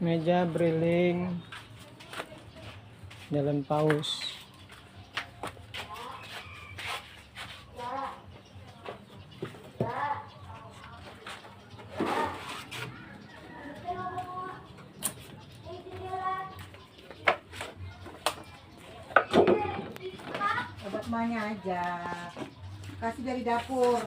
Meja briling Jalan Paus. Obat mahnya aja. Kasih dari dapur.